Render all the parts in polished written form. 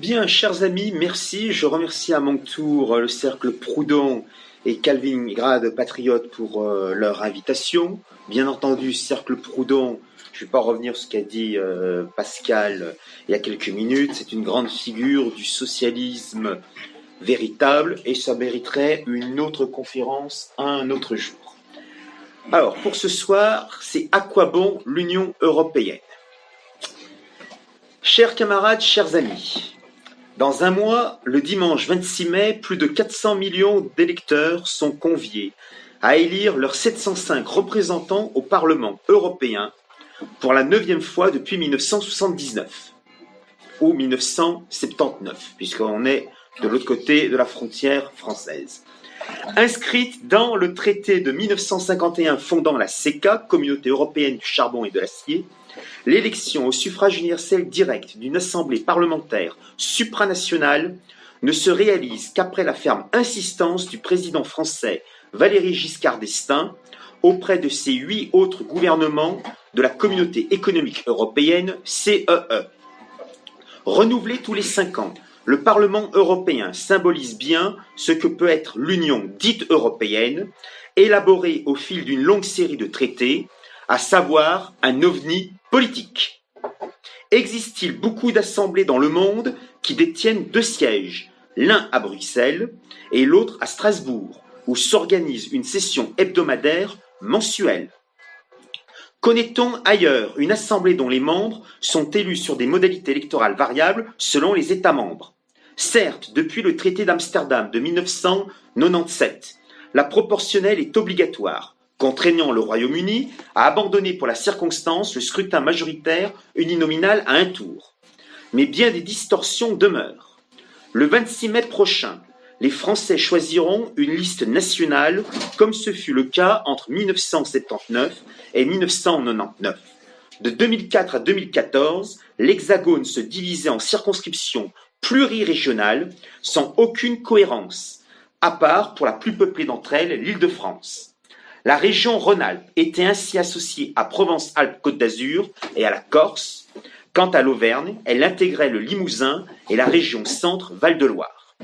Bien, chers amis, merci. Je remercie à mon tour le Cercle Proudhon et Calvingrad Patriote pour leur invitation. Bien entendu, Cercle Proudhon, je ne vais pas revenir sur ce qu'a dit Pascal il y a quelques minutes. C'est une grande figure du socialisme véritable et ça mériterait une autre conférence un autre jour. Alors, pour ce soir, c'est à quoi bon l'Union européenne? Chers camarades, chers amis, dans un mois, le dimanche 26 mai, plus de 400 millions d'électeurs sont conviés à élire leurs 705 représentants au Parlement européen pour la 9e fois depuis 1979 ou 1979, puisqu'on est de l'autre côté de la frontière française. Inscrite dans le traité de 1951 fondant la CECA, Communauté européenne du charbon et de l'acier, l'élection au suffrage universel direct d'une assemblée parlementaire supranationale ne se réalise qu'après la ferme insistance du président français Valéry Giscard d'Estaing auprès de ses 8 autres gouvernements de la Communauté économique européenne, CEE. Renouvelé tous les 5 ans, le Parlement européen symbolise bien ce que peut être l'Union dite européenne, élaborée au fil d'une longue série de traités, à savoir un ovni politique. Existe-t-il beaucoup d'assemblées dans le monde qui détiennent 2 sièges, l'un à Bruxelles et l'autre à Strasbourg, où s'organise une session hebdomadaire mensuelle? Connaît-on ailleurs une assemblée dont les membres sont élus sur des modalités électorales variables selon les États membres? Certes, depuis le traité d'Amsterdam de 1997, la proportionnelle est obligatoire, contraignant le Royaume-Uni à abandonner pour la circonstance le scrutin majoritaire uninominal à un tour. Mais bien des distorsions demeurent. Le 26 mai prochain, les Français choisiront une liste nationale, comme ce fut le cas entre 1979 et 1999. De 2004 à 2014, l'Hexagone se divisait en circonscriptions plurirégionales sans aucune cohérence, à part pour la plus peuplée d'entre elles, l'Île-de-France. La région Rhône-Alpes était ainsi associée à Provence-Alpes-Côte d'Azur et à la Corse. Quant à l'Auvergne, elle intégrait le Limousin et la région Centre-Val de Loire.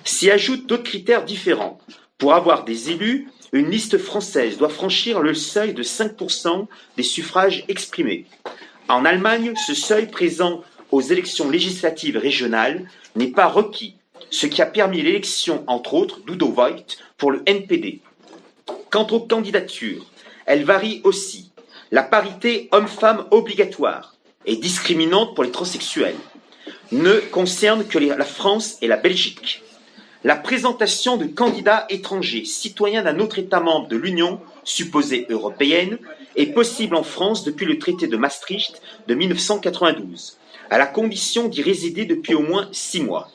S'y ajoutent d'autres critères différents. Pour avoir des élus, une liste française doit franchir le seuil de 5% des suffrages exprimés. En Allemagne, ce seuil présent aux élections législatives régionales n'est pas requis, ce qui a permis l'élection, entre autres, d'Udo Voigt pour le NPD. Quant aux candidatures, elles varient aussi. La parité homme-femme obligatoire et discriminante pour les transsexuels ne concerne que la France et la Belgique. La présentation de candidats étrangers, citoyens d'un autre État membre de l'Union, supposée européenne, est possible en France depuis le traité de Maastricht de 1992, à la condition d'y résider depuis au moins 6 mois.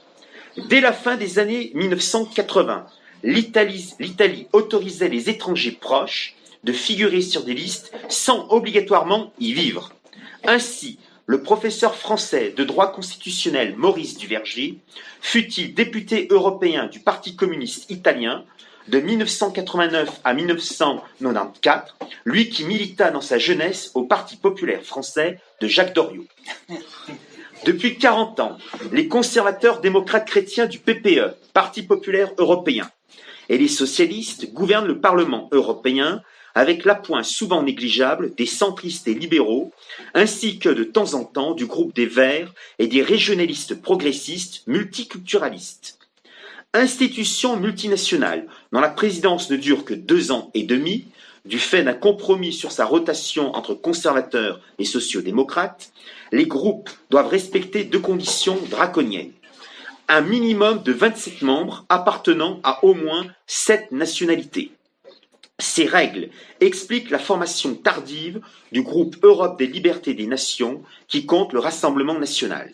Dès la fin des années 1980, l'Italie autorisait les étrangers proches de figurer sur des listes sans obligatoirement y vivre. Ainsi, le professeur français de droit constitutionnel Maurice Duverger fut-il député européen du Parti communiste italien de 1989 à 1994, lui qui milita dans sa jeunesse au Parti populaire français de Jacques Doriot. Depuis 40 ans, les conservateurs démocrates chrétiens du PPE, Parti populaire européen, et les socialistes gouvernent le Parlement européen avec l'appoint souvent négligeable des centristes et libéraux, ainsi que de temps en temps du groupe des Verts et des régionalistes progressistes multiculturalistes. Institution multinationale dont la présidence ne dure que 2 ans et demi, du fait d'un compromis sur sa rotation entre conservateurs et sociaux-démocrates, les groupes doivent respecter 2 conditions draconiennes. Un minimum de 27 membres appartenant à au moins 7 nationalités. Ces règles expliquent la formation tardive du groupe Europe des libertés des nations qui compte le Rassemblement national.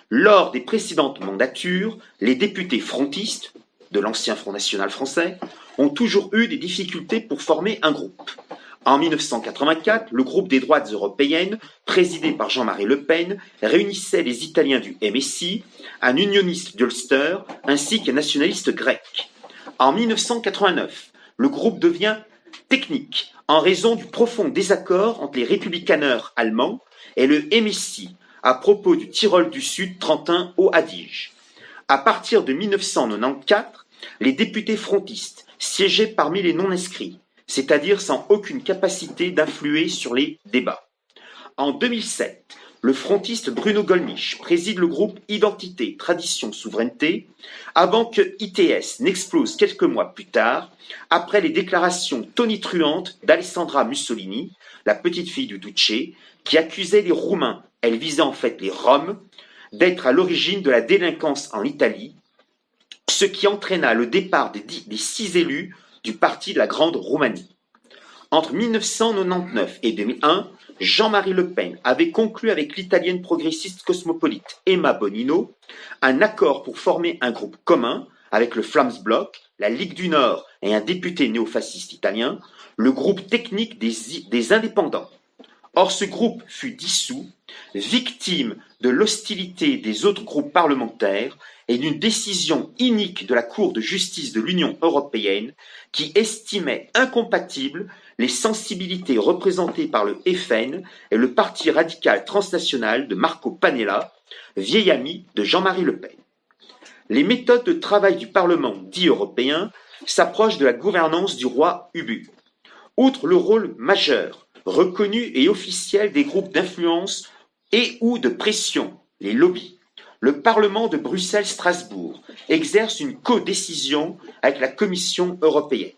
Lors des précédentes mandatures, les députés frontistes, de l'ancien Front national français, ont toujours eu des difficultés pour former un groupe. En 1984, le groupe des droites européennes, présidé par Jean-Marie Le Pen, réunissait les Italiens du MSI, un unioniste d'Ulster ainsi qu'un nationaliste grec. En 1989, le groupe devient technique en raison du profond désaccord entre les républicaneurs allemands et le MSI, à propos du Tyrol du Sud, Trentin au Adige. À partir de 1994, les députés frontistes siégeaient parmi les non-inscrits, c'est-à-dire sans aucune capacité d'influer sur les débats. En 2007, le frontiste Bruno Gollnisch préside le groupe Identité, Tradition, Souveraineté, avant que ITS n'explose quelques mois plus tard, après les déclarations tonitruantes d'Alessandra Mussolini, la petite fille du Duce, qui accusait les Roumains, elle visait en fait les Roms, d'être à l'origine de la délinquance en Italie, ce qui entraîna le départ des 6 élus du parti de la Grande Roumanie. Entre 1999 et 2001, Jean-Marie Le Pen avait conclu avec l'italienne progressiste cosmopolite Emma Bonino un accord pour former un groupe commun avec le Flamsbloc, la Ligue du Nord et un député néofasciste italien, le groupe technique des indépendants. Or, ce groupe fut dissous, victime de l'hostilité des autres groupes parlementaires et d'une décision inique de la Cour de justice de l'Union européenne qui estimait incompatibles les sensibilités représentées par le FN et le parti radical transnational de Marco Pannella, vieil ami de Jean-Marie Le Pen. Les méthodes de travail du Parlement dit européen s'approchent de la gouvernance du roi Ubu. Outre le rôle majeur, reconnu et officiel des groupes d'influence et ou de pression, les lobbies, le Parlement de Bruxelles-Strasbourg exerce une codécision avec la Commission européenne.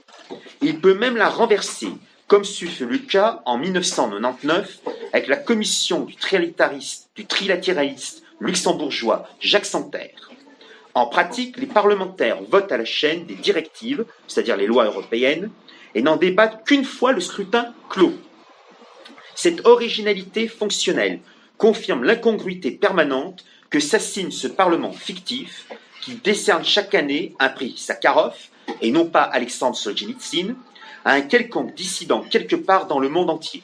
Il peut même la renverser, comme ce fut le cas en 1999 avec la commission du trilatéraliste luxembourgeois Jacques Santer. En pratique, les parlementaires votent à la chaîne des directives, c'est-à-dire les lois européennes, et n'en débattent qu'une fois le scrutin clos. Cette originalité fonctionnelle confirme l'incongruité permanente que s'assigne ce Parlement fictif qui décerne chaque année un prix Sakharov, et non pas Alexandre Solzhenitsyn, à un quelconque dissident quelque part dans le monde entier.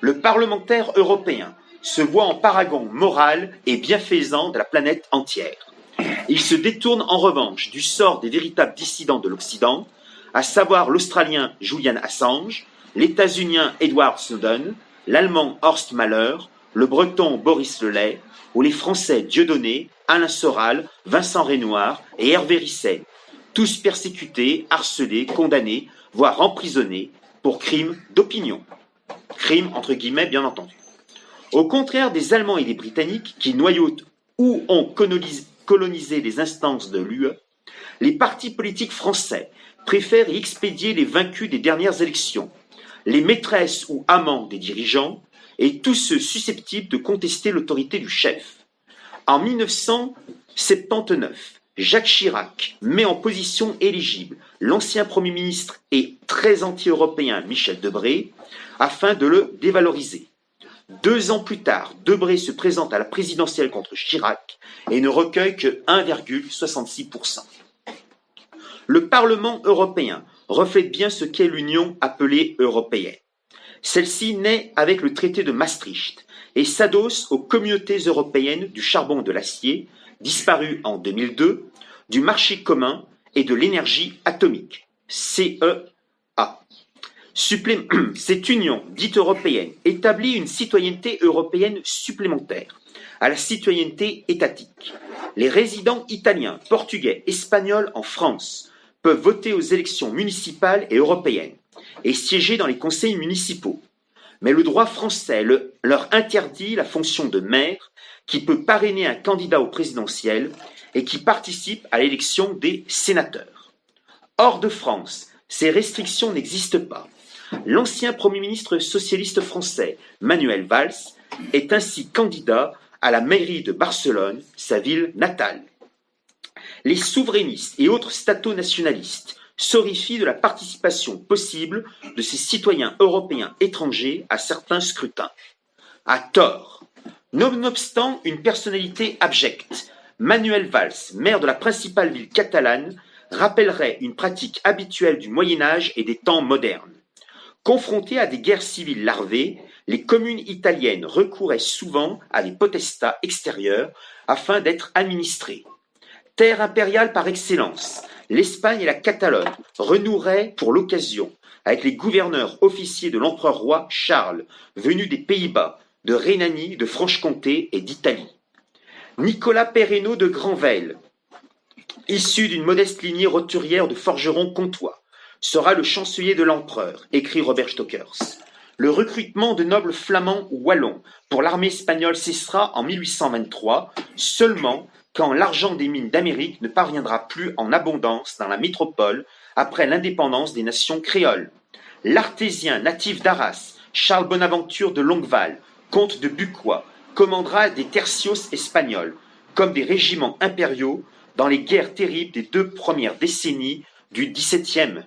Le parlementaire européen se voit en paragon moral et bienfaisant de la planète entière. Il se détourne en revanche du sort des véritables dissidents de l'Occident, à savoir l'Australien Julian Assange, l'États-Unien Edward Snowden, l'Allemand Horst Mahler, le Breton Boris Lelay, ou les Français Dieudonné, Alain Soral, Vincent Renoir et Hervé Risset, tous persécutés, harcelés, condamnés, voire emprisonnés pour crimes d'opinion. Crimes entre guillemets bien entendu. Au contraire des Allemands et des Britanniques qui noyautent ou ont colonisé les instances de l'UE, les partis politiques français préfèrent y expédier les vaincus des dernières élections, les maîtresses ou amants des dirigeants et tous ceux susceptibles de contester l'autorité du chef. En 1979, Jacques Chirac met en position éligible l'ancien Premier ministre et très anti-européen Michel Debré afin de le dévaloriser. 2 ans plus tard, Debré se présente à la présidentielle contre Chirac et ne recueille que 1,66%. Le Parlement européen reflète bien ce qu'est l'Union appelée européenne. Celle-ci naît avec le traité de Maastricht et s'adosse aux communautés européennes du charbon et de l'acier, disparu en 2002, du marché commun et de l'énergie atomique, CEA. Cette union dite européenne établit une citoyenneté européenne supplémentaire à la citoyenneté étatique. Les résidents italiens, portugais, espagnols en France peuvent voter aux élections municipales et européennes et siéger dans les conseils municipaux. Mais le droit français leur interdit la fonction de maire qui peut parrainer un candidat au présidentiel et qui participe à l'élection des sénateurs. Hors de France, ces restrictions n'existent pas. L'ancien Premier ministre socialiste français, Manuel Valls, est ainsi candidat à la mairie de Barcelone, sa ville natale. Les souverainistes et autres stato-nationalistes s'horrifient de la participation possible de ces citoyens européens étrangers à certains scrutins. À tort. Nonobstant une personnalité abjecte, Manuel Valls, maire de la principale ville catalane, rappellerait une pratique habituelle du Moyen-Âge et des temps modernes. Confrontées à des guerres civiles larvées, les communes italiennes recouraient souvent à des potestats extérieurs afin d'être administrées. Terre impériale par excellence, l'Espagne et la Catalogne renoueraient pour l'occasion avec les gouverneurs officiers de l'empereur roi Charles, venus des Pays-Bas, de Rhénanie, de Franche-Comté et d'Italie. Nicolas Perrenot de Granvelle, issu d'une modeste lignée roturière de forgerons comtois, sera le chancelier de l'empereur, écrit Robert Stokers. Le recrutement de nobles flamands ou wallons pour l'armée espagnole cessera en 1823, seulement quand l'argent des mines d'Amérique ne parviendra plus en abondance dans la métropole après l'indépendance des nations créoles. L'artésien natif d'Arras, Charles Bonaventure de Longueval, comte de Bucquoy, commandera des tercios espagnols, comme des régiments impériaux, dans les guerres terribles des 2 premières décennies du XVIIe.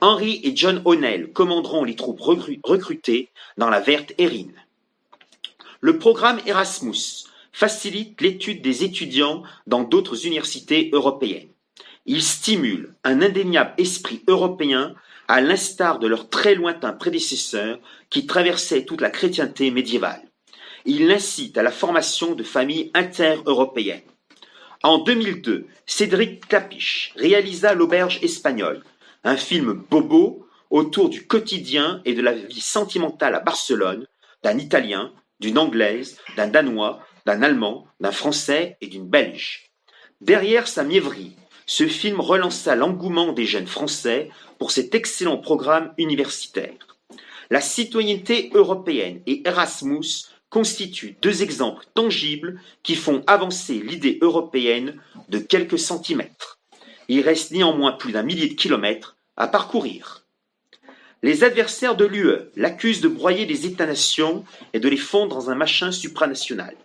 Henry et John O'Neill commanderont les troupes recrutées dans la Verte Erin. Le programme Erasmus facilite l'étude des étudiants dans d'autres universités européennes. Il stimule un indéniable esprit européen à l'instar de leurs très lointains prédécesseurs qui traversaient toute la chrétienté médiévale. Il incite à la formation de familles inter-européennes. En 2002, Cédric Klapisch réalisa L'Auberge espagnole, un film bobo autour du quotidien et de la vie sentimentale à Barcelone d'un Italien, d'une Anglaise, d'un Danois, d'un Allemand, d'un Français et d'une Belge. Derrière sa mièvrerie, ce film relança l'engouement des jeunes Français pour cet excellent programme universitaire. La citoyenneté européenne et Erasmus constituent 2 exemples tangibles qui font avancer l'idée européenne de quelques centimètres. Il reste néanmoins plus d'1 millier de kilomètres à parcourir. Les adversaires de l'UE l'accusent de broyer les États-nations et de les fondre dans un machin supranational.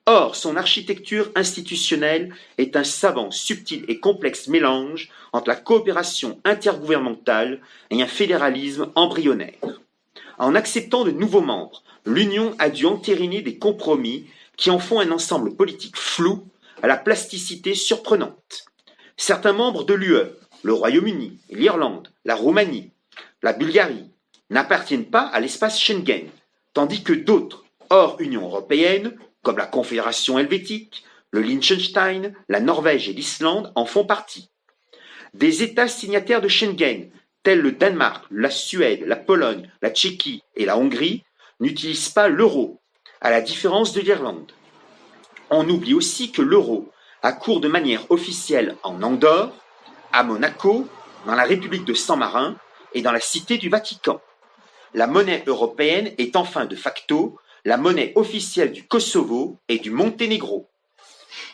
Or, son architecture institutionnelle est un savant, subtil et complexe mélange entre la coopération intergouvernementale et un fédéralisme embryonnaire. En acceptant de nouveaux membres, l'Union a dû entériner des compromis qui en font un ensemble politique flou à la plasticité surprenante. Certains membres de l'UE, le Royaume-Uni, l'Irlande, la Roumanie, la Bulgarie, n'appartiennent pas à l'espace Schengen, tandis que d'autres, hors Union européenne, comme la Confédération helvétique, le Liechtenstein, la Norvège et l'Islande en font partie. Des États signataires de Schengen, tels le Danemark, la Suède, la Pologne, la Tchéquie et la Hongrie, n'utilisent pas l'euro, à la différence de l'Irlande. On oublie aussi que l'euro a cours de manière officielle en Andorre, à Monaco, dans la République de Saint-Marin et dans la Cité du Vatican. La monnaie européenne est enfin de facto la monnaie officielle du Kosovo et du Monténégro.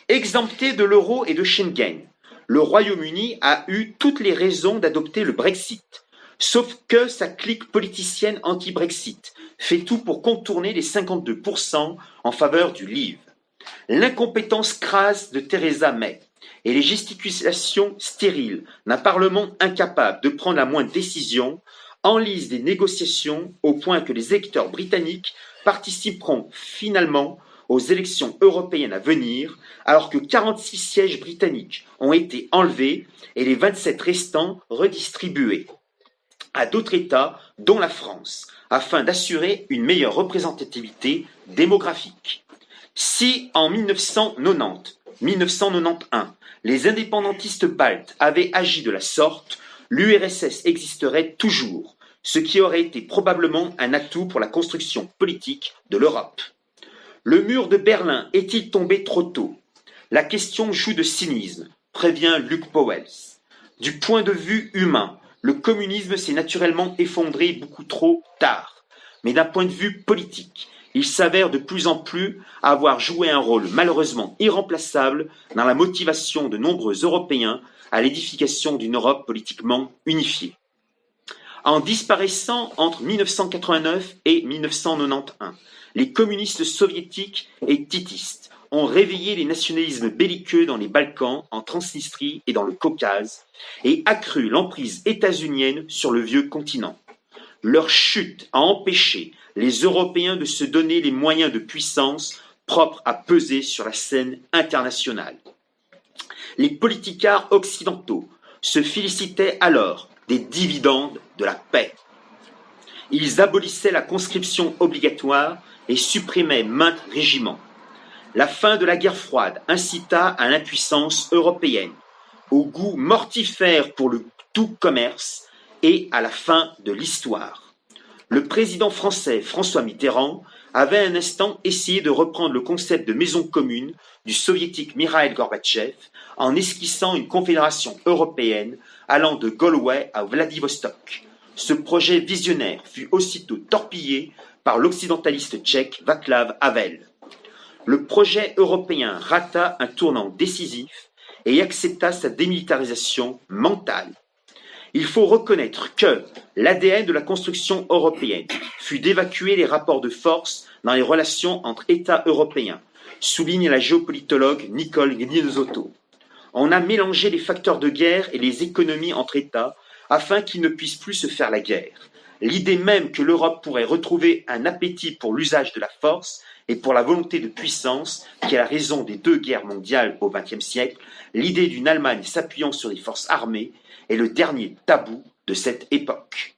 Exempté de l'euro et de Schengen, le Royaume-Uni a eu toutes les raisons d'adopter le Brexit, sauf que sa clique politicienne anti-Brexit fait tout pour contourner les 52% en faveur du Leave. L'incompétence crasse de Theresa May et les gesticulations stériles d'un Parlement incapable de prendre la moindre décision enlisent des négociations au point que les électeurs britanniques participeront finalement aux élections européennes à venir, alors que 46 sièges britanniques ont été enlevés et les 27 restants redistribués à d'autres États, dont la France, afin d'assurer une meilleure représentativité démographique. Si en 1990-1991, les indépendantistes baltes avaient agi de la sorte, l'URSS existerait toujours, ce qui aurait été probablement un atout pour la construction politique de l'Europe. Le mur de Berlin est-il tombé trop tôt? La question joue de cynisme, prévient Luke Powell. Du point de vue humain, le communisme s'est naturellement effondré beaucoup trop tard. Mais d'un point de vue politique, il s'avère de plus en plus avoir joué un rôle malheureusement irremplaçable dans la motivation de nombreux Européens à l'édification d'une Europe politiquement unifiée. En disparaissant entre 1989 et 1991, les communistes soviétiques et titistes ont réveillé les nationalismes belliqueux dans les Balkans, en Transnistrie et dans le Caucase, et accru l'emprise états-unienne sur le vieux continent. Leur chute a empêché les Européens de se donner les moyens de puissance propres à peser sur la scène internationale. Les politicards occidentaux se félicitaient alors des dividendes de la paix. Ils abolissaient la conscription obligatoire et supprimaient maints régiments. La fin de la guerre froide incita à l'impuissance européenne, au goût mortifère pour le tout commerce et à la fin de l'histoire. Le président français François Mitterrand avait un instant essayé de reprendre le concept de maison commune du soviétique Mikhaïl Gorbatchev en esquissant une confédération européenne allant de Galway à Vladivostok. Ce projet visionnaire fut aussitôt torpillé par l'occidentaliste tchèque Václav Havel. Le projet européen rata un tournant décisif et accepta sa démilitarisation mentale. Il faut reconnaître que l'ADN de la construction européenne fut d'évacuer les rapports de force dans les relations entre États européens, souligne la géopolitologue Nicole Gnizotto. On a mélangé les facteurs de guerre et les économies entre États afin qu'ils ne puissent plus se faire la guerre. L'idée même que l'Europe pourrait retrouver un appétit pour l'usage de la force et pour la volonté de puissance, qui est la raison des deux guerres mondiales au XXe siècle, l'idée d'une Allemagne s'appuyant sur des forces armées, est le dernier tabou de cette époque.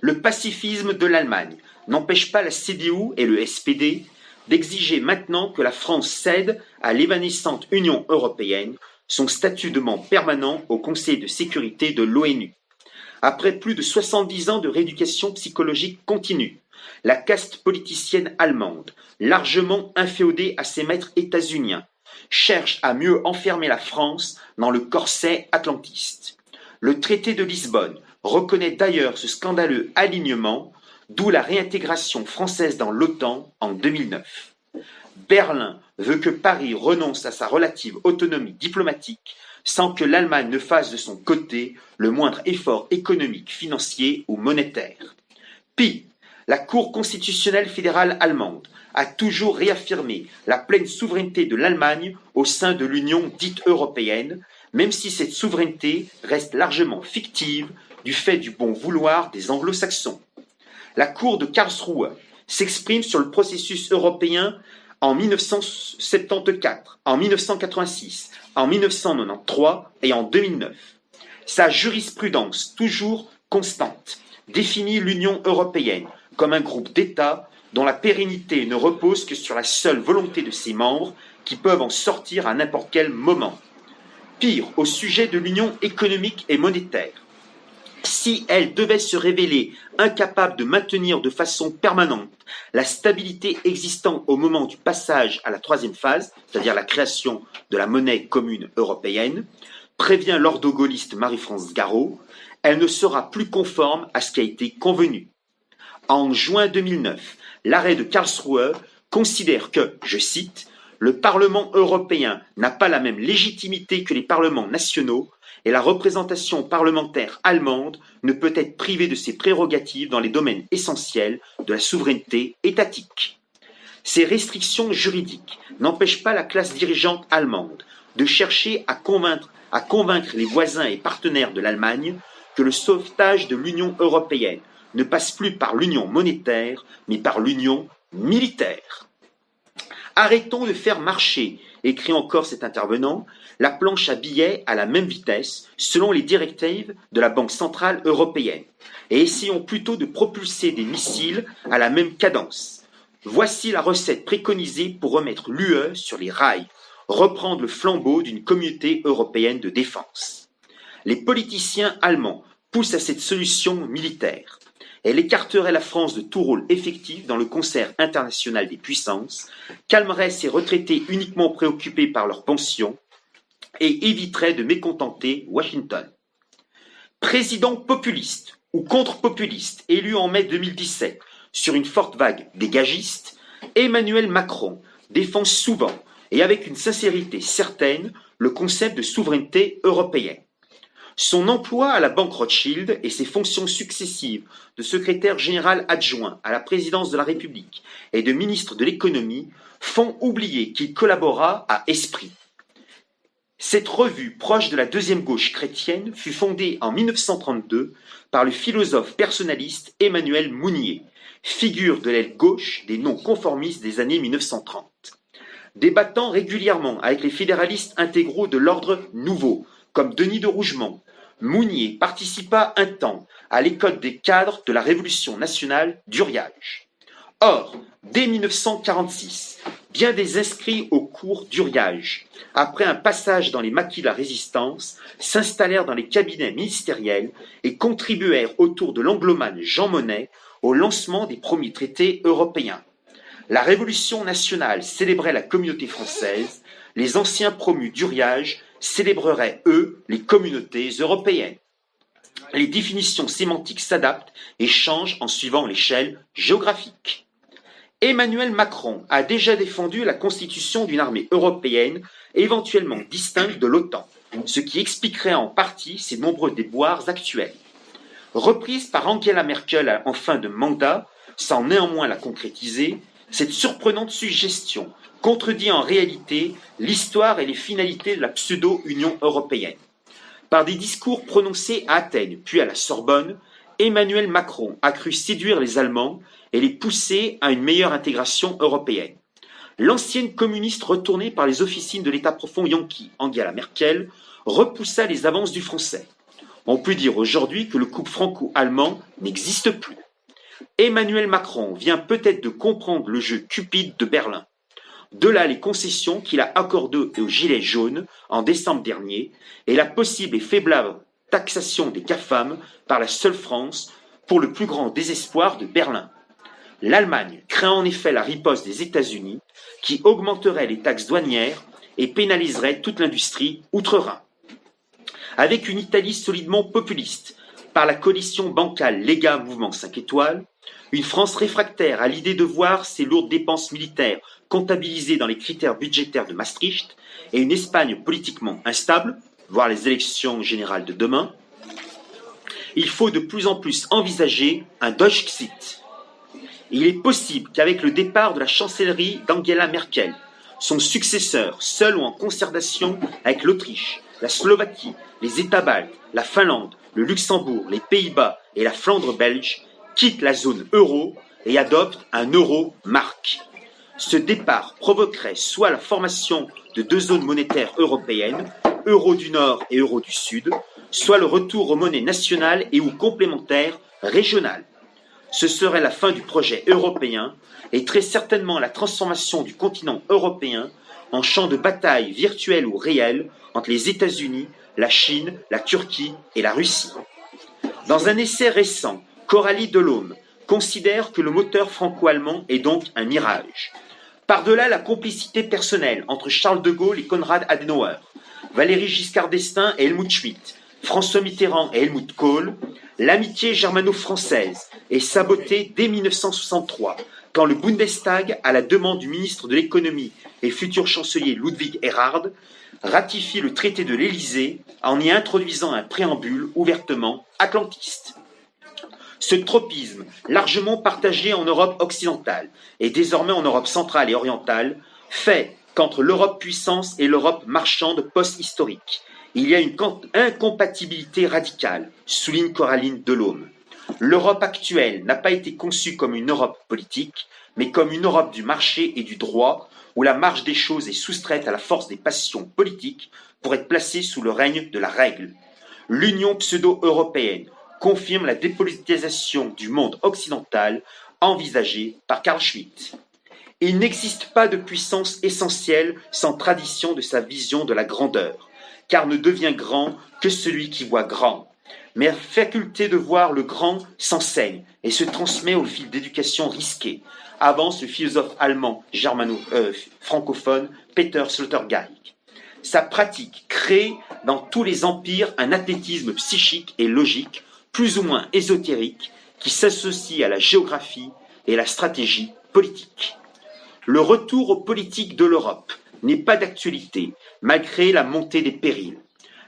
Le pacifisme de l'Allemagne n'empêche pas la CDU et le SPD d'exiger maintenant que la France cède à l'évanescente Union européenne son statut de membre permanent au Conseil de sécurité de l'ONU. Après plus de 70 ans de rééducation psychologique continue, la caste politicienne allemande, largement inféodée à ses maîtres états-uniens, cherche à mieux enfermer la France dans le corset atlantiste. Le traité de Lisbonne reconnaît d'ailleurs ce scandaleux alignement, d'où la réintégration française dans l'OTAN en 2009. Berlin veut que Paris renonce à sa relative autonomie diplomatique sans que l'Allemagne ne fasse de son côté le moindre effort économique, financier ou monétaire. Pis, la Cour constitutionnelle fédérale allemande a toujours réaffirmé la pleine souveraineté de l'Allemagne au sein de l'Union dite européenne, même si cette souveraineté reste largement fictive du fait du bon vouloir des anglo-saxons. La Cour de Karlsruhe s'exprime sur le processus européen en 1974, en 1986, en 1993 et en 2009. Sa jurisprudence, toujours constante, définit l'Union européenne comme un groupe d'États dont la pérennité ne repose que sur la seule volonté de ses membres qui peuvent en sortir à n'importe quel moment. Pire, au sujet de l'Union économique et monétaire, si elle devait se révéler incapable de maintenir de façon permanente la stabilité existant au moment du passage à la troisième phase, c'est-à-dire la création de la monnaie commune européenne, prévient l'ordo-gaulliste Marie-France Garot, elle ne sera plus conforme à ce qui a été convenu. En juin 2009, l'arrêt de Karlsruhe considère que, je cite, le Parlement européen n'a pas la même légitimité que les parlements nationaux et la représentation parlementaire allemande ne peut être privée de ses prérogatives dans les domaines essentiels de la souveraineté étatique. Ces restrictions juridiques n'empêchent pas la classe dirigeante allemande de chercher à convaincre les voisins et partenaires de l'Allemagne que le sauvetage de l'Union européenne ne passe plus par l'union monétaire, mais par l'union militaire. Arrêtons de faire marcher, écrit encore cet intervenant, la planche à billets à la même vitesse, selon les directives de la Banque centrale européenne, et essayons plutôt de propulser des missiles à la même cadence. Voici la recette préconisée pour remettre l'UE sur les rails, reprendre le flambeau d'une communauté européenne de défense. Les politiciens allemands poussent à cette solution militaire. Elle écarterait la France de tout rôle effectif dans le concert international des puissances, calmerait ses retraités uniquement préoccupés par leurs pensions et éviterait de mécontenter Washington. Président populiste ou contre-populiste élu en mai 2017 sur une forte vague dégagiste, Emmanuel Macron défend souvent et avec une sincérité certaine le concept de souveraineté européenne. Son emploi à la Banque Rothschild et ses fonctions successives de secrétaire général adjoint à la présidence de la République et de ministre de l'économie font oublier qu'il collabora à Esprit. Cette revue proche de la deuxième gauche chrétienne fut fondée en 1932 par le philosophe personnaliste Emmanuel Mounier, figure de l'aile gauche des non-conformistes des années 1930. Débattant régulièrement avec les fédéralistes intégraux de l'ordre nouveau, comme Denis de Rougemont, Mounier participa un temps à l'école des cadres de la Révolution nationale d'Uriage. Or, dès 1946, bien des inscrits au cours d'Uriage, après un passage dans les maquis de la Résistance, s'installèrent dans les cabinets ministériels et contribuèrent autour de l'anglomane Jean Monnet au lancement des premiers traités européens. La Révolution nationale célébrait la communauté française, les anciens promus d'Uriage célébreraient, eux, les communautés européennes. Les définitions sémantiques s'adaptent et changent en suivant l'échelle géographique. Emmanuel Macron a déjà défendu la constitution d'une armée européenne éventuellement distincte de l'OTAN, ce qui expliquerait en partie ses nombreux déboires actuels. Reprise par Angela Merkel en fin de mandat, sans néanmoins la concrétiser, cette surprenante suggestion contredit en réalité l'histoire et les finalités de la pseudo-Union européenne. Par des discours prononcés à Athènes puis à la Sorbonne, Emmanuel Macron a cru séduire les Allemands et les pousser à une meilleure intégration européenne. L'ancienne communiste retournée par les officines de l'État profond yankee, Angela Merkel, repoussa les avances du français. On peut dire aujourd'hui que le couple franco-allemand n'existe plus. Emmanuel Macron vient peut-être de comprendre le jeu cupide de Berlin. De là les concessions qu'il a accordées aux Gilets jaunes en décembre dernier et la possible et faiblable taxation des GAFAM par la seule France pour le plus grand désespoir de Berlin. L'Allemagne craint en effet la riposte des États-Unis qui augmenterait les taxes douanières et pénaliserait toute l'industrie outre-Rhin. Avec une Italie solidement populiste par la coalition bancale Lega Mouvement 5 étoiles, une France réfractaire à l'idée de voir ses lourdes dépenses militaires comptabilisées dans les critères budgétaires de Maastricht et une Espagne politiquement instable, voire les élections générales de demain, il faut de plus en plus envisager un Deutschexit. Il est possible qu'avec le départ de la chancellerie d'Angela Merkel, son successeur, seul ou en concertation avec l'Autriche, la Slovaquie, les États baltes, la Finlande, le Luxembourg, les Pays-Bas et la Flandre belge, quitte la zone euro et adopte un euro-marque. Ce départ provoquerait soit la formation de deux zones monétaires européennes, euro du Nord et euro du Sud, soit le retour aux monnaies nationales et ou complémentaires régionales. Ce serait la fin du projet européen et très certainement la transformation du continent européen en champ de bataille virtuel ou réel entre les États-Unis, la Chine, la Turquie et la Russie. Dans un essai récent, Coralie Delhomme considère que le moteur franco-allemand est donc un mirage. Par-delà la complicité personnelle entre Charles de Gaulle et Konrad Adenauer, Valéry Giscard d'Estaing et Helmut Schmidt, François Mitterrand et Helmut Kohl, l'amitié germano-française est sabotée dès 1963, quand le Bundestag, à la demande du ministre de l'économie et futur chancelier Ludwig Erhard, ratifie le traité de l'Élysée en y introduisant un préambule ouvertement atlantiste. Ce tropisme, largement partagé en Europe occidentale et désormais en Europe centrale et orientale, fait qu'entre l'Europe puissance et l'Europe marchande post-historique, il y a une incompatibilité radicale, souligne Coraline Delhomme. L'Europe actuelle n'a pas été conçue comme une Europe politique, mais comme une Europe du marché et du droit, où la marge des choses est soustraite à la force des passions politiques pour être placée sous le règne de la règle. L'Union pseudo-européenne confirme la dépolitisation du monde occidental envisagée par Carl Schmitt. Il n'existe pas de puissance essentielle sans tradition de sa vision de la grandeur, car ne devient grand que celui qui voit grand. Mais la faculté de voir le grand s'enseigne et se transmet au fil d'éducation risquée, avance le philosophe allemand francophone Peter Sloterdijk. Sa pratique crée dans tous les empires un athlétisme psychique et logique, plus ou moins ésotérique, qui s'associe à la géographie et à la stratégie politique. Le retour aux politiques de l'Europe n'est pas d'actualité, malgré la montée des périls.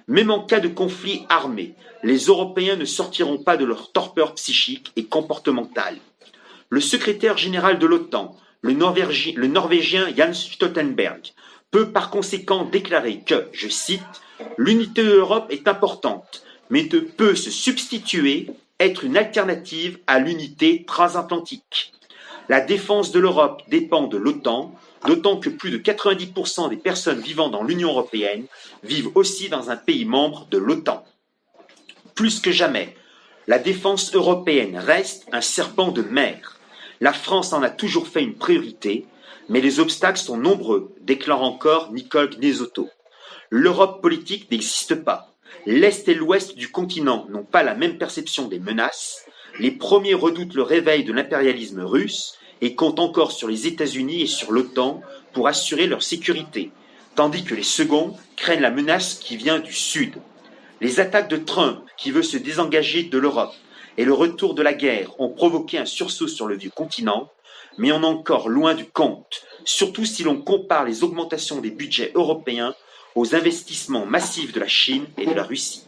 Même en cas de conflit armé, les Européens ne sortiront pas de leur torpeur psychique et comportementale. Le secrétaire général de l'OTAN, le Norvégien Jens Stoltenberg, peut par conséquent déclarer que, je cite, « l'unité de l'Europe est importante, mais ne peut se substituer, être une alternative à l'unité transatlantique. La défense de l'Europe dépend de l'OTAN, d'autant que plus de 90% des personnes vivant dans l'Union européenne vivent aussi dans un pays membre de l'OTAN. Plus que jamais, la défense européenne reste un serpent de mer. La France en a toujours fait une priorité, mais les obstacles sont nombreux, déclare encore Nicole Gnesotto. L'Europe politique n'existe pas. L'Est et l'Ouest du continent n'ont pas la même perception des menaces. Les premiers redoutent le réveil de l'impérialisme russe et comptent encore sur les États-Unis et sur l'OTAN pour assurer leur sécurité, tandis que les seconds craignent la menace qui vient du Sud. Les attaques de Trump, qui veut se désengager de l'Europe, et le retour de la guerre ont provoqué un sursaut sur le vieux continent, mais on est encore loin du compte, surtout si l'on compare les augmentations des budgets européens aux investissements massifs de la Chine et de la Russie.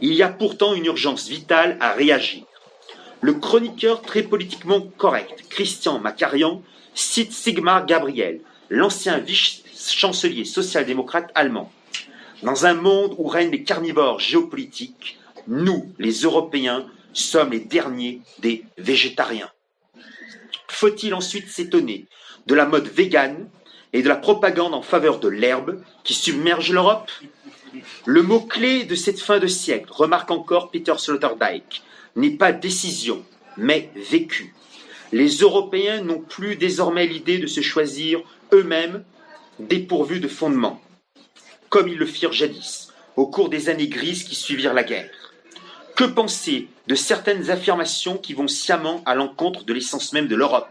Il y a pourtant une urgence vitale à réagir. Le chroniqueur très politiquement correct, Christian Macarian, cite Sigmar Gabriel, l'ancien vice-chancelier social-démocrate allemand. Dans un monde où règnent les carnivores géopolitiques, nous, les Européens, sommes les derniers des végétariens. Faut-il ensuite s'étonner de la mode végane et de la propagande en faveur de l'herbe qui submerge l'Europe? Le mot-clé de cette fin de siècle, remarque encore Peter Sloterdijk, n'est pas décision, mais vécu. Les Européens n'ont plus désormais l'idée de se choisir eux-mêmes dépourvus de fondement, comme ils le firent jadis, au cours des années grises qui suivirent la guerre. Que penser de certaines affirmations qui vont sciemment à l'encontre de l'essence même de l'Europe?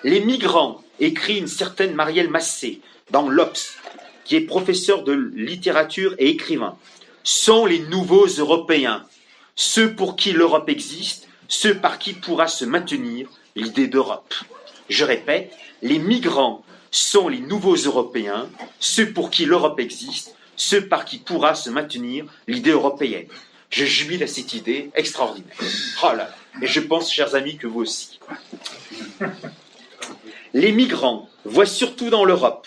Les migrants, écrit une certaine Marielle Massé dans l'Obs, qui est professeur de littérature et écrivain, sont les nouveaux Européens, ceux pour qui l'Europe existe, ceux par qui pourra se maintenir l'idée d'Europe. Je répète, les migrants sont les nouveaux Européens, ceux pour qui l'Europe existe, ceux par qui pourra se maintenir l'idée européenne. Je jubile à cette idée extraordinaire. Oh là là. Et je pense, chers amis, que vous aussi. Les migrants voient surtout dans l'Europe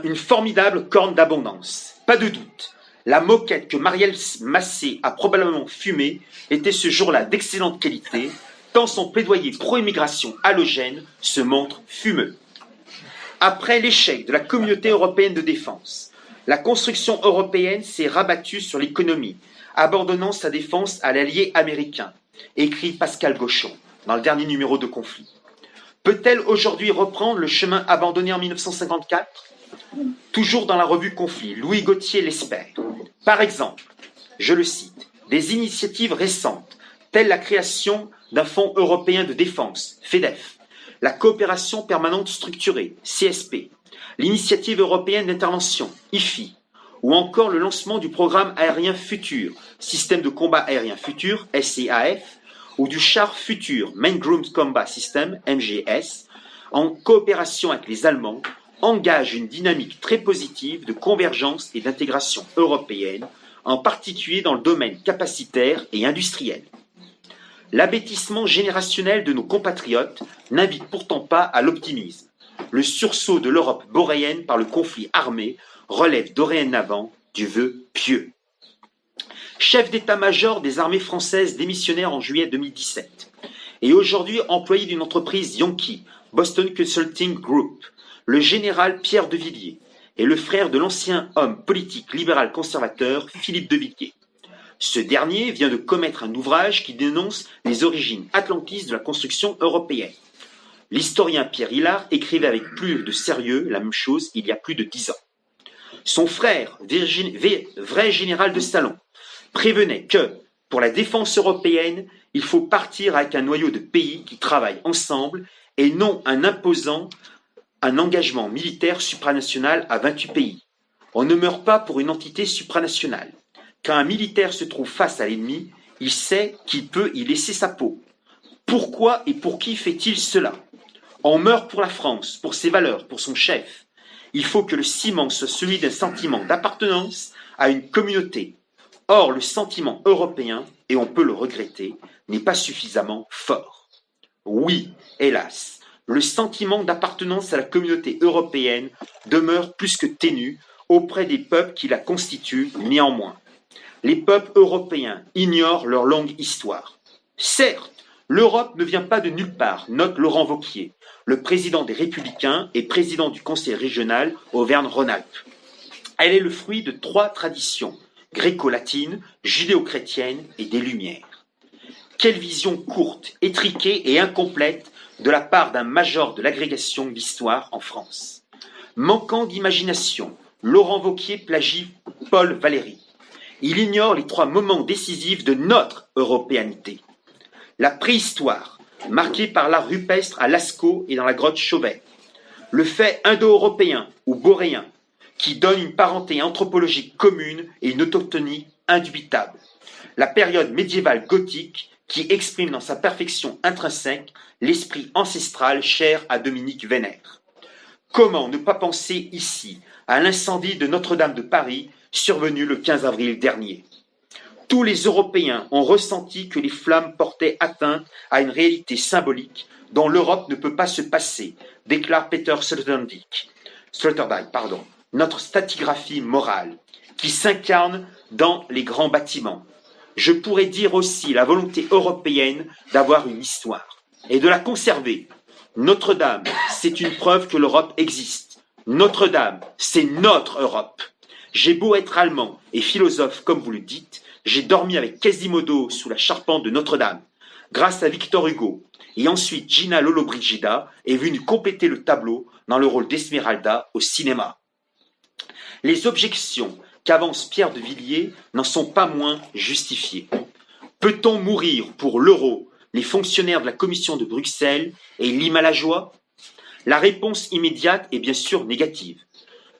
une formidable corne d'abondance. Pas de doute. La moquette que Marielle Massé a probablement fumée était ce jour-là d'excellente qualité, tant son plaidoyer pro-immigration halogène se montre fumeux. Après l'échec de la communauté européenne de défense, la construction européenne s'est rabattue sur l'économie, abandonnant sa défense à l'allié américain, écrit Pascal Gauchon dans le dernier numéro de Conflit. Peut-elle aujourd'hui reprendre le chemin abandonné en 1954 ? Toujours dans la revue Conflit, Louis Gauthier l'espère. Par exemple, je le cite, des initiatives récentes, telles la création d'un fonds européen de défense, FEDEF, la coopération permanente structurée, CSP, l'initiative européenne d'intervention, IFI, ou encore le lancement du programme aérien futur, système de combat aérien futur, SCAF, ou du char futur, Main Ground Combat System, MGS, en coopération avec les Allemands, engage une dynamique très positive de convergence et d'intégration européenne, en particulier dans le domaine capacitaire et industriel. L'abêtissement générationnel de nos compatriotes n'invite pourtant pas à l'optimisme. Le sursaut de l'Europe boréenne par le conflit armé relève dorénavant du vœu pieux. Chef d'état-major des armées françaises démissionnaire en juillet 2017 et aujourd'hui employé d'une entreprise Yankee, Boston Consulting Group, le général Pierre de Villiers est le frère de l'ancien homme politique libéral conservateur Philippe de Villiers. Ce dernier vient de commettre un ouvrage qui dénonce les origines atlantistes de la construction européenne. L'historien Pierre Hillard écrivait avec plus de sérieux la même chose il y a plus de 10 ans. Son frère, vrai général de salon, prévenait que, pour la défense européenne, il faut partir avec un noyau de pays qui travaillent ensemble et non en imposant un engagement militaire supranational à 28 pays. On ne meurt pas pour une entité supranationale. Quand un militaire se trouve face à l'ennemi, il sait qu'il peut y laisser sa peau. Pourquoi et pour qui fait-il cela? On meurt pour la France, pour ses valeurs, pour son chef. Il faut que le ciment soit celui d'un sentiment d'appartenance à une communauté. Or, le sentiment européen, et on peut le regretter, n'est pas suffisamment fort. Oui, hélas, le sentiment d'appartenance à la communauté européenne demeure plus que ténu auprès des peuples qui la constituent néanmoins. Les peuples européens ignorent leur longue histoire. Certes, l'Europe ne vient pas de nulle part, note Laurent Wauquiez, le président des Républicains et président du Conseil régional Auvergne-Rhône-Alpes. Elle est le fruit de 3 traditions, gréco-latines, judéo-chrétiennes et des Lumières. Quelle vision courte, étriquée et incomplète de la part d'un major de l'agrégation de l'histoire en France. Manquant d'imagination, Laurent Wauquiez plagie Paul Valéry. Il ignore les 3 moments décisifs de notre européanité. La préhistoire, marqué par l'art rupestre à Lascaux et dans la grotte Chauvet. Le fait indo-européen ou boréen, qui donne une parenté anthropologique commune et une autochtonie indubitable. La période médiévale gothique, qui exprime dans sa perfection intrinsèque l'esprit ancestral cher à Dominique Vénère. Comment ne pas penser ici à l'incendie de Notre-Dame de Paris survenu le 15 avril dernier? Tous les Européens ont ressenti que les flammes portaient atteinte à une réalité symbolique dont l'Europe ne peut pas se passer, déclare Peter Sloterdijk, notre stratigraphie morale, qui s'incarne dans les grands bâtiments. Je pourrais dire aussi la volonté européenne d'avoir une histoire et de la conserver. Notre-Dame, c'est une preuve que l'Europe existe. Notre-Dame, c'est notre Europe. J'ai beau être allemand et philosophe comme vous le dites, j'ai dormi avec Quasimodo sous la charpente de Notre-Dame. Grâce à Victor Hugo, et ensuite Gina Lollobrigida est venue compléter le tableau dans le rôle d'Esmeralda au cinéma. Les objections qu'avance Pierre de Villiers n'en sont pas moins justifiées. Peut-on mourir pour l'euro, les fonctionnaires de la Commission de Bruxelles et Lima la joie? La réponse immédiate est bien sûr négative.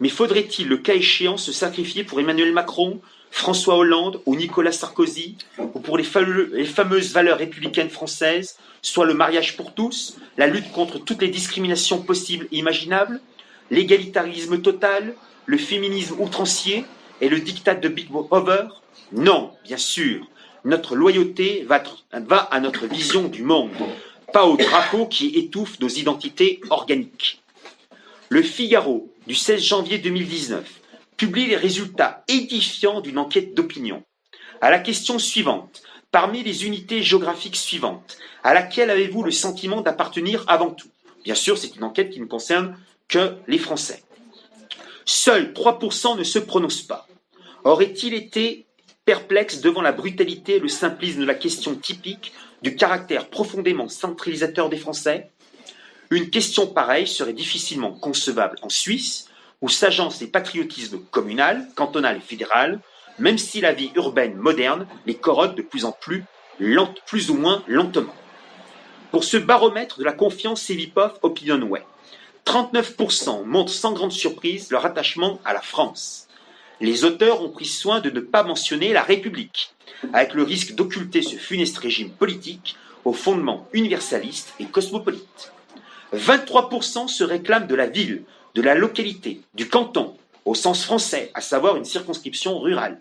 Mais faudrait-il, le cas échéant, se sacrifier pour Emmanuel Macron, François Hollande ou Nicolas Sarkozy, ou pour les fameuses valeurs républicaines françaises, soit le mariage pour tous, la lutte contre toutes les discriminations possibles et imaginables, l'égalitarisme total, le féminisme outrancier et le diktat de Big Brother? Non, bien sûr. Notre loyauté va à notre vision du monde, pas au drapeau qui étouffe nos identités organiques. Le Figaro, du 16 janvier 2019, publie les résultats édifiants d'une enquête d'opinion. À la question suivante, parmi les unités géographiques suivantes, à laquelle avez-vous le sentiment d'appartenir avant tout? Bien sûr, c'est une enquête qui ne concerne que les Français. Seuls 3% ne se prononcent pas. Aurait-il été perplexe devant la brutalité et le simplisme de la question typique du caractère profondément centralisateur des Français? Une question pareille serait difficilement concevable en Suisse, où s'agencent les patriotismes communal, cantonal et fédéral, même si la vie urbaine moderne les corrode de plus ou moins lentement. Pour ce baromètre de la confiance Cevipof Opinionway, 39% montrent sans grande surprise leur attachement à la France. Les auteurs ont pris soin de ne pas mentionner la République, avec le risque d'occulter ce funeste régime politique aux fondements universalistes et cosmopolites. 23% se réclament de la ville, de la localité, du canton, au sens français, à savoir une circonscription rurale.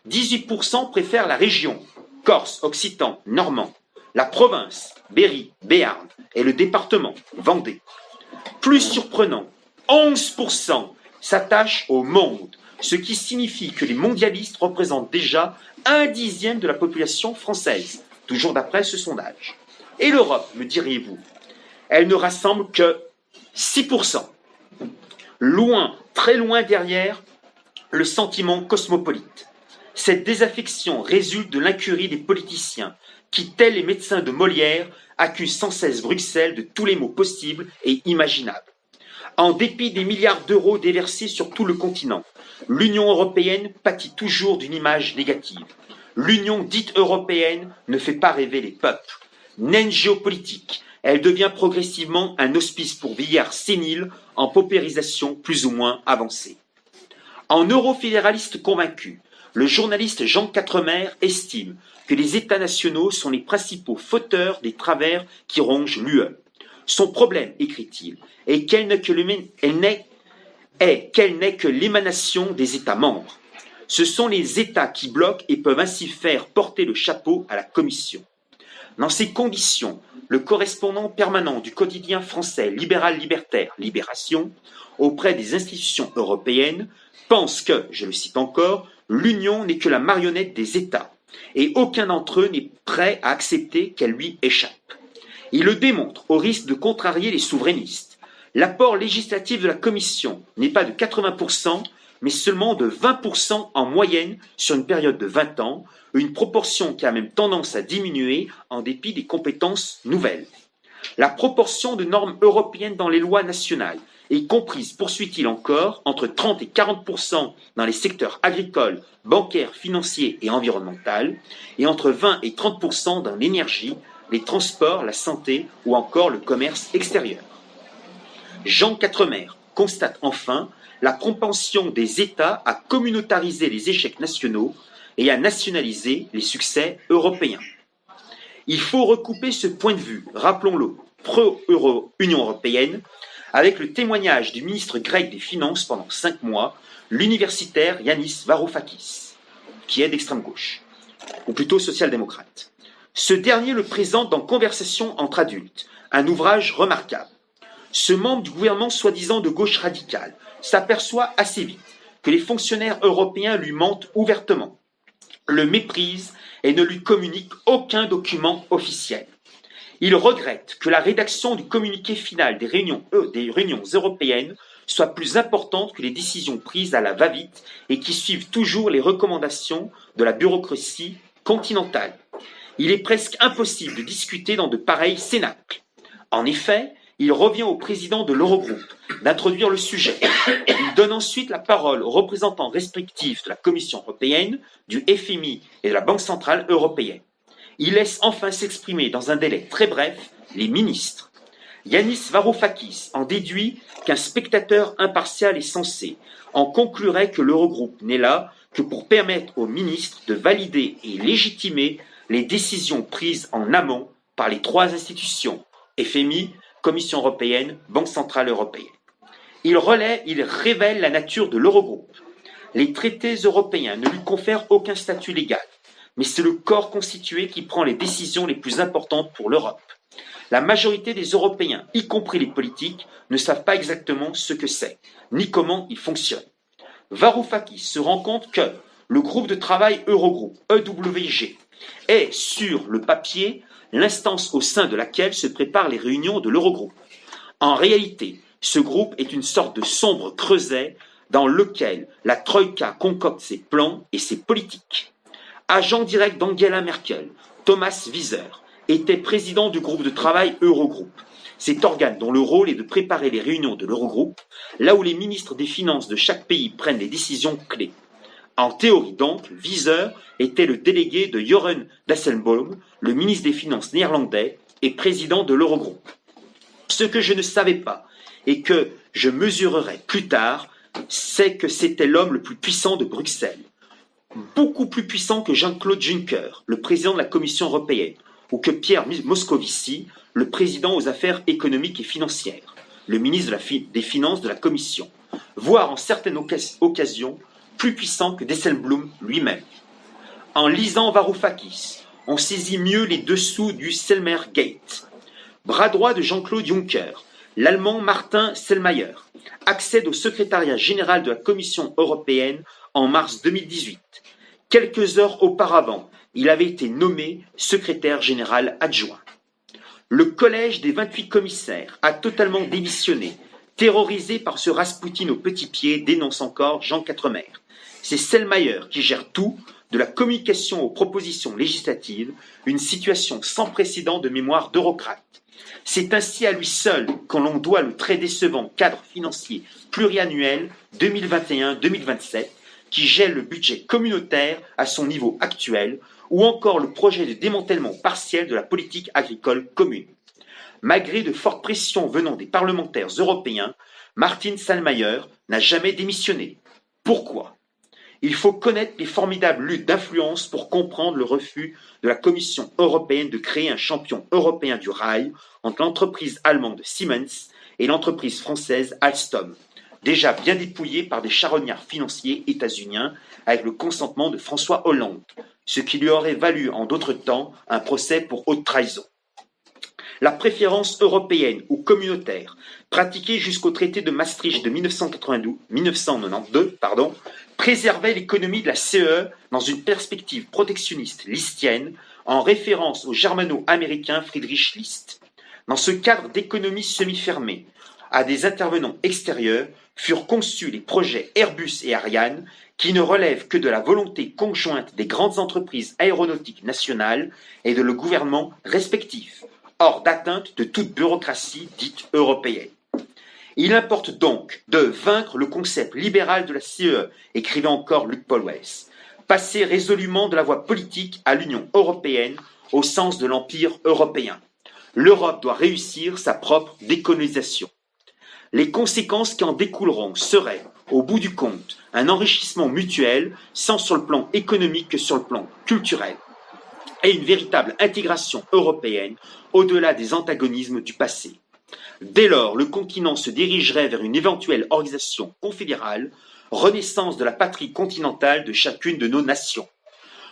18% préfèrent la région, Corse, Occitan, Normand, la province, Berry, Béarn, et le département, Vendée. Plus surprenant, 11% s'attachent au monde, ce qui signifie que les mondialistes représentent déjà 1/10 de la population française, toujours d'après ce sondage. Et l'Europe, me diriez-vous? Elle ne rassemble que 6%. Loin, très loin derrière, le sentiment cosmopolite. Cette désaffection résulte de l'incurie des politiciens qui, tels les médecins de Molière, accusent sans cesse Bruxelles de tous les maux possibles et imaginables. En dépit des milliards d'euros déversés sur tout le continent, l'Union européenne pâtit toujours d'une image négative. L'Union dite européenne ne fait pas rêver les peuples. Naine géopolitique, elle devient progressivement un hospice pour vieillards séniles en paupérisation plus ou moins avancée. En eurofédéraliste convaincu, le journaliste Jean Quatremer estime que les États nationaux sont les principaux fauteurs des travers qui rongent l'UE. Son problème, écrit-il, est qu'elle n'est que l'émanation des États membres. Ce sont les États qui bloquent et peuvent ainsi faire porter le chapeau à la Commission. Dans ces conditions, le correspondant permanent du quotidien français libéral-libertaire Libération, auprès des institutions européennes, pense que, je le cite encore, l'Union n'est que la marionnette des États, et aucun d'entre eux n'est prêt à accepter qu'elle lui échappe. Il le démontre au risque de contrarier les souverainistes. L'apport législatif de la Commission n'est pas de 80%, mais seulement de 20% en moyenne sur une période de 20 ans, une proportion qui a même tendance à diminuer en dépit des compétences nouvelles. La proportion de normes européennes dans les lois nationales est comprise, poursuit-il encore, entre 30 et 40% dans les secteurs agricoles, bancaires, financiers et environnementaux, et entre 20 et 30% dans l'énergie, les transports, la santé ou encore le commerce extérieur. Jean Quatremer constate enfin la propension des États à communautariser les échecs nationaux et à nationaliser les succès européens. Il faut recouper ce point de vue, rappelons-le, pro-Union européenne, avec le témoignage du ministre grec des Finances pendant 5 mois, l'universitaire Yanis Varoufakis, qui est d'extrême gauche, ou plutôt social-démocrate. Ce dernier le présente dans Conversation entre adultes, un ouvrage remarquable. Ce membre du gouvernement soi-disant de gauche radicale s'aperçoit assez vite que les fonctionnaires européens lui mentent ouvertement, le méprisent et ne lui communiquent aucun document officiel. Il regrette que la rédaction du communiqué final des réunions européennes soit plus importante que les décisions prises à la va-vite et qui suivent toujours les recommandations de la bureaucratie continentale. Il est presque impossible de discuter dans de pareils cénacles. En effet, il revient au président de l'Eurogroupe d'introduire le sujet. Il donne ensuite la parole aux représentants respectifs de la Commission européenne, du FMI et de la Banque centrale européenne. Il laisse enfin s'exprimer dans un délai très bref les ministres. Yanis Varoufakis en déduit qu'un spectateur impartial et sensé en conclurait que l'Eurogroupe n'est là que pour permettre aux ministres de valider et légitimer les décisions prises en amont par les 3 institutions, FMI, Commission européenne, Banque centrale européenne. Il révèle la nature de l'Eurogroupe. Les traités européens ne lui confèrent aucun statut légal, mais c'est le corps constitué qui prend les décisions les plus importantes pour l'Europe. La majorité des Européens, y compris les politiques, ne savent pas exactement ce que c'est, ni comment il fonctionne. Varoufakis se rend compte que le groupe de travail Eurogroupe, EWG, est, sur le papier, l'instance au sein de laquelle se préparent les réunions de l'Eurogroupe. En réalité, ce groupe est une sorte de sombre creuset dans lequel la Troïka concocte ses plans et ses politiques. Agent direct d'Angela Merkel, Thomas Wieser était président du groupe de travail Eurogroupe. Cet organe dont le rôle est de préparer les réunions de l'Eurogroupe, là où les ministres des Finances de chaque pays prennent les décisions clés. En théorie donc, Wieser était le délégué de Joren Dijsselbloem, le ministre des Finances néerlandais et président de l'Eurogroupe. Ce que je ne savais pas et que je mesurerai plus tard, c'est que c'était l'homme le plus puissant de Bruxelles. Beaucoup plus puissant que Jean-Claude Juncker, le président de la Commission européenne, ou que Pierre Moscovici, le président aux affaires économiques et financières, le ministre des Finances de la Commission, voire en certaines occasions plus puissant que Dijsselbloem lui-même. En lisant Varoufakis, on saisit mieux les dessous du Selmayr-Gate. Bras droit de Jean-Claude Juncker, l'Allemand Martin Selmayr accède au secrétariat général de la Commission européenne en mars 2018. Quelques heures auparavant, il avait été nommé secrétaire général adjoint. Le collège des 28 commissaires a totalement démissionné, terrorisé par ce Raspoutine au petit pied, dénonce encore Jean Quatremer. C'est Selmayr qui gère tout, de la communication aux propositions législatives, une situation sans précédent de mémoire d'eurocrate. C'est ainsi à lui seul qu'on l'on doit le très décevant cadre financier pluriannuel 2021-2027 qui gèle le budget communautaire à son niveau actuel ou encore le projet de démantèlement partiel de la politique agricole commune. Malgré de fortes pressions venant des parlementaires européens, Martin Selmayr n'a jamais démissionné. Pourquoi ? Il faut connaître les formidables luttes d'influence pour comprendre le refus de la Commission européenne de créer un champion européen du rail entre l'entreprise allemande Siemens et l'entreprise française Alstom, déjà bien dépouillée par des charognards financiers états-uniens avec le consentement de François Hollande, ce qui lui aurait valu en d'autres temps un procès pour haute trahison. La préférence européenne ou communautaire, pratiquée jusqu'au traité de Maastricht de 1992, préservait l'économie de la CEE dans une perspective protectionniste listienne en référence au germano-américain Friedrich List. Dans ce cadre d'économie semi-fermée, à des intervenants extérieurs, furent conçus les projets Airbus et Ariane qui ne relèvent que de la volonté conjointe des grandes entreprises aéronautiques nationales et de le gouvernement respectif, hors d'atteinte de toute bureaucratie dite européenne. Il importe donc de vaincre le concept libéral de la CEE, écrivait encore Luc Polwes, passer résolument de la voie politique à l'Union européenne au sens de l'Empire européen. L'Europe doit réussir sa propre décolonisation. Les conséquences qui en découleront seraient, au bout du compte, un enrichissement mutuel, tant sur le plan économique que sur le plan culturel, et une véritable intégration européenne au-delà des antagonismes du passé. Dès lors, le continent se dirigerait vers une éventuelle organisation confédérale, renaissance de la patrie continentale de chacune de nos nations.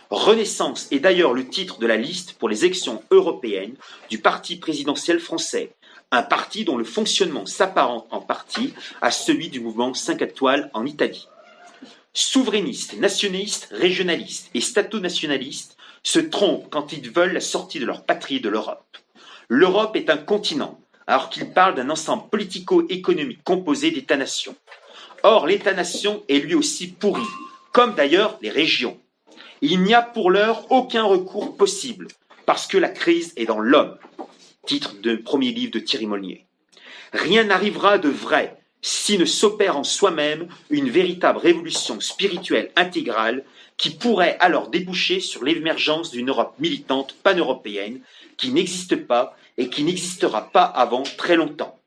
Renaissance est d'ailleurs le titre de la liste pour les élections européennes du parti présidentiel français, un parti dont le fonctionnement s'apparente en partie à celui du mouvement 5 étoiles en Italie. Souverainistes, nationalistes, régionalistes et stato-nationalistes se trompent quand ils veulent la sortie de leur patrie de l'Europe. L'Europe est un continent, alors qu'ils parlent d'un ensemble politico-économique composé d'États-nations. Or, l'État-nation est lui aussi pourri, comme d'ailleurs les régions. Il n'y a pour l'heure aucun recours possible, parce que la crise est dans l'homme. Titre du premier livre de Thierry Molnier. Rien n'arrivera de vrai si ne s'opère en soi-même une véritable révolution spirituelle intégrale qui pourrait alors déboucher sur l'émergence d'une Europe militante pan-européenne qui n'existe pas et qui n'existera pas avant très longtemps.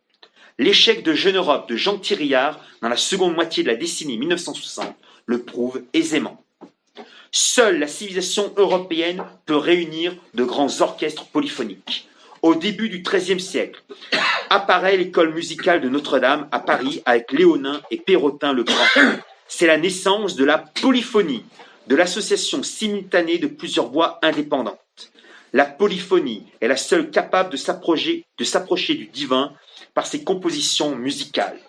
L'échec de Jeune Europe de Jean Thiriard dans la seconde moitié de la décennie 1960 le prouve aisément. Seule la civilisation européenne peut réunir de grands orchestres polyphoniques. Au début du XIIIe siècle, apparaît l'école musicale de Notre-Dame à Paris avec Léonin et Perrotin le Grand. C'est la naissance de la polyphonie, de l'association simultanée de plusieurs voix indépendantes. La polyphonie est la seule capable de s'approcher du divin par ses compositions musicales.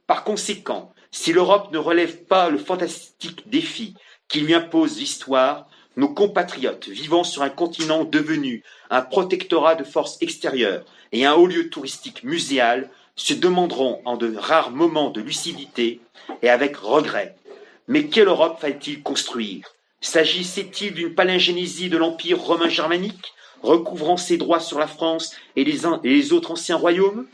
Par conséquent, si l'Europe ne relève pas le fantastique défi qui lui impose l'histoire, nos compatriotes vivant sur un continent devenu un protectorat de forces extérieures et un haut lieu touristique muséal se demanderont en de rares moments de lucidité et avec regret. Mais quelle Europe fallait-il construire? S'agissait-il d'une palingénésie de l'Empire romain germanique, recouvrant ses droits sur la France et les autres anciens royaumes?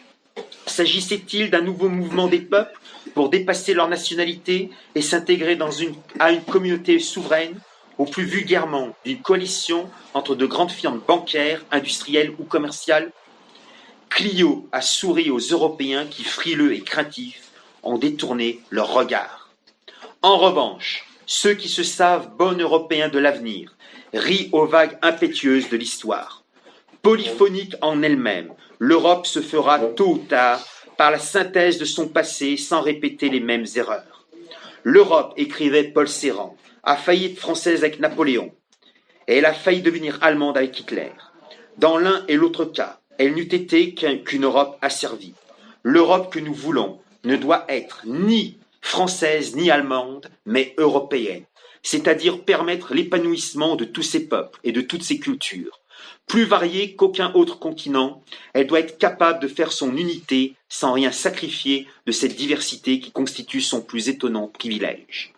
S'agissait-il d'un nouveau mouvement des peuples pour dépasser leur nationalité et s'intégrer à une communauté souveraine, ou plus vulgairement d'une coalition entre de grandes firmes bancaires, industrielles ou commerciales? Clio a souri aux Européens qui, frileux et craintifs, ont détourné leur regard. En revanche, ceux qui se savent bons Européens de l'avenir rient aux vagues impétueuses de l'histoire. Polyphonique en elle-même, l'Europe se fera tôt ou tard par la synthèse de son passé sans répéter les mêmes erreurs. L'Europe, écrivait Paul Ceran, a failli être française avec Napoléon, et elle a failli devenir allemande avec Hitler. Dans l'un et l'autre cas, elle n'eût été qu'une Europe asservie. L'Europe que nous voulons ne doit être ni française ni allemande, mais européenne, c'est-à-dire permettre l'épanouissement de tous ces peuples et de toutes ces cultures. Plus variée qu'aucun autre continent, elle doit être capable de faire son unité sans rien sacrifier de cette diversité qui constitue son plus étonnant privilège.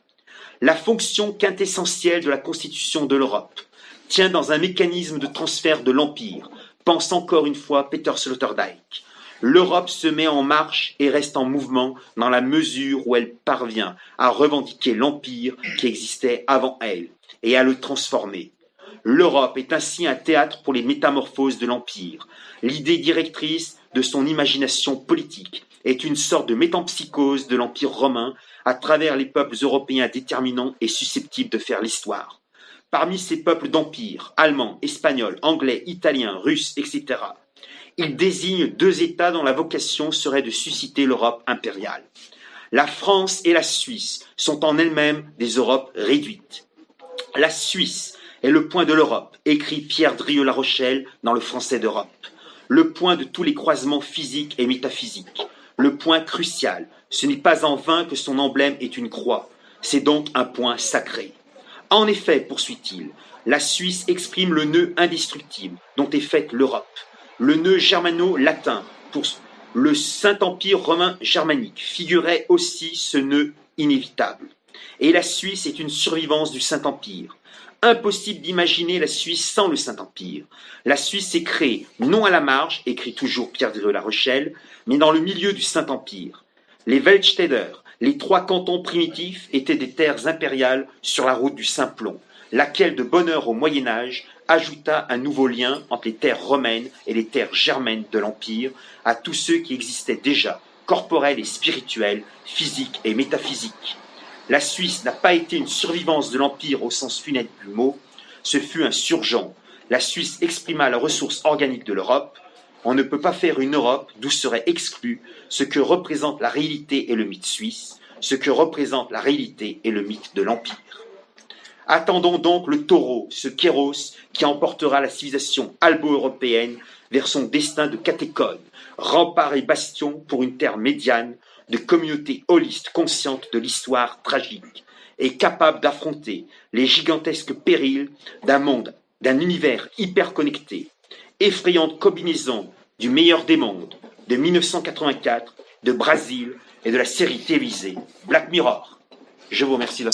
La fonction quintessentielle de la constitution de l'Europe tient dans un mécanisme de transfert de l'Empire, pense encore une fois Peter Sloterdijk. L'Europe se met en marche et reste en mouvement dans la mesure où elle parvient à revendiquer l'Empire qui existait avant elle et à le transformer. L'Europe est ainsi un théâtre pour les métamorphoses de l'Empire. L'idée directrice de son imagination politique est une sorte de métempsychose de l'Empire romain à travers les peuples européens déterminants et susceptibles de faire l'histoire. Parmi ces peuples d'empire, allemands, espagnols, anglais, italiens, russes, etc., il désigne deux États dont la vocation serait de susciter l'Europe impériale. La France et la Suisse sont en elles-mêmes des Europes réduites. La Suisse est le point de l'Europe, écrit Pierre Drieux-La Rochelle dans Le Français d'Europe. Le point de tous les croisements physiques et métaphysiques. Le point crucial. Ce n'est pas en vain que son emblème est une croix. C'est donc un point sacré. En effet, poursuit-il, la Suisse exprime le nœud indestructible dont est faite l'Europe. Le nœud germano-latin pour le Saint-Empire romain germanique figurait aussi ce nœud inévitable. Et la Suisse est une survivance du Saint-Empire. Impossible d'imaginer la Suisse sans le Saint-Empire. La Suisse s'est créée, non à la marge, écrit toujours Pierre de La Rochelle, mais dans le milieu du Saint-Empire. Les Weltstädter, les trois cantons primitifs, étaient des terres impériales sur la route du Simplon, laquelle de bonne heure au Moyen-Âge ajouta un nouveau lien entre les terres romaines et les terres germaines de l'Empire à tous ceux qui existaient déjà, corporels et spirituels, physiques et métaphysiques. La Suisse n'a pas été une survivance de l'Empire au sens funèbre du mot, ce fut un surgent. La Suisse exprima la ressource organique de l'Europe. On ne peut pas faire une Europe d'où serait exclu ce que représente la réalité et le mythe suisse, ce que représente la réalité et le mythe de l'Empire. Attendons donc le taureau, ce kéros qui emportera la civilisation albo-européenne vers son destin de catéchone, rempart et bastion pour une terre médiane, de communauté holiste consciente de l'histoire tragique, et capable d'affronter les gigantesques périls d'un monde, d'un univers hyper connecté, effrayante combinaison du meilleur des mondes, de 1984, de Brésil et de la série télévisée Black Mirror. Je vous remercie.